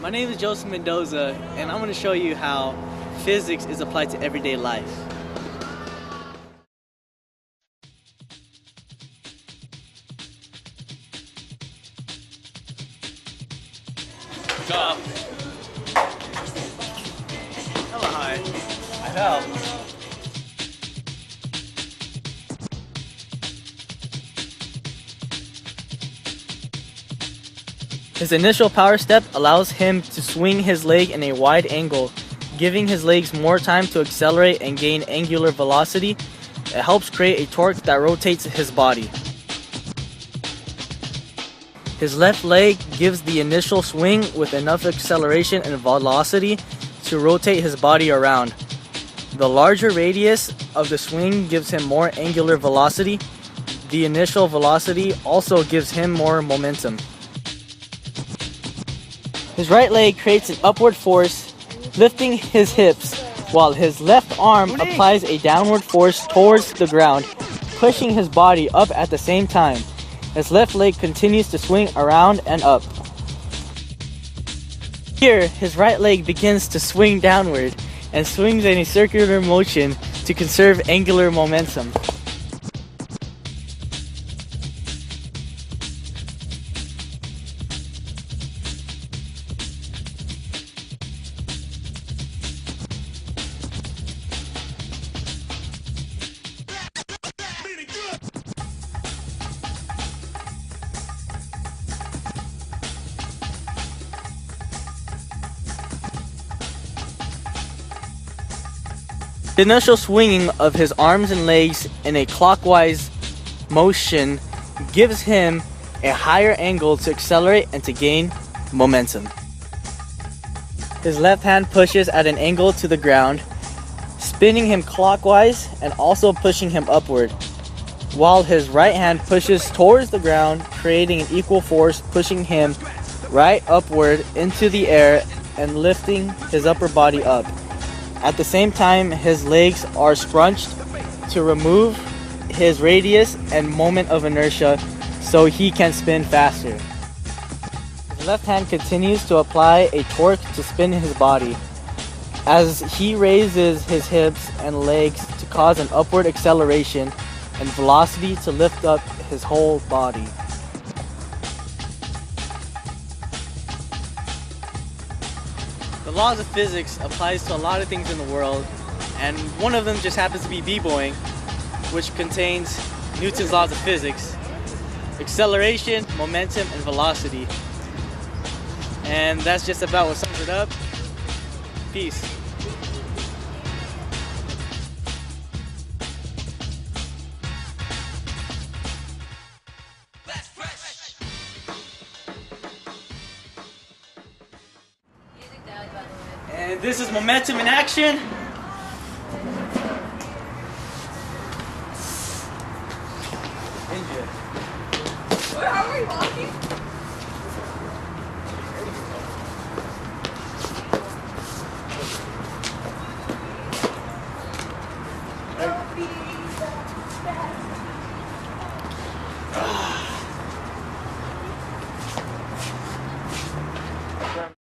My name is Joseph Mendoza, and I'm going to show you how physics is applied to everyday life. Hello, hi. I know. His initial power step allows him to swing his leg in a wide angle, giving his legs more time to accelerate and gain angular velocity. It helps create a torque that rotates his body. His left leg gives the initial swing with enough acceleration and velocity to rotate his body around. The larger radius of the swing gives him more angular velocity. The initial velocity also gives him more momentum. His right leg creates an upward force, lifting his hips, while his left arm applies a downward force towards the ground, pushing his body up at the same time. His left leg continues to swing around and up. Here, his right leg begins to swing downward and swings in a circular motion to conserve angular momentum. The initial swinging of his arms and legs in a clockwise motion gives him a higher angle to accelerate and to gain momentum. His left hand pushes at an angle to the ground, spinning him clockwise and also pushing him upward, while his right hand pushes towards the ground, creating an equal force, pushing him right upward into the air and lifting his upper body up. At the same time, his legs are scrunched to remove his radius and moment of inertia so he can spin faster. His left hand continues to apply a torque to spin his body as he raises his hips and legs to cause an upward acceleration and velocity to lift up his whole body. The laws of physics applies to a lot of things in the world, and one of them just happens to be b-boying, which contains Newton's laws of physics: acceleration, momentum, and velocity. And that's just about what sums it up. Peace. And this is momentum in action. India. How are we walking? Don't be the best.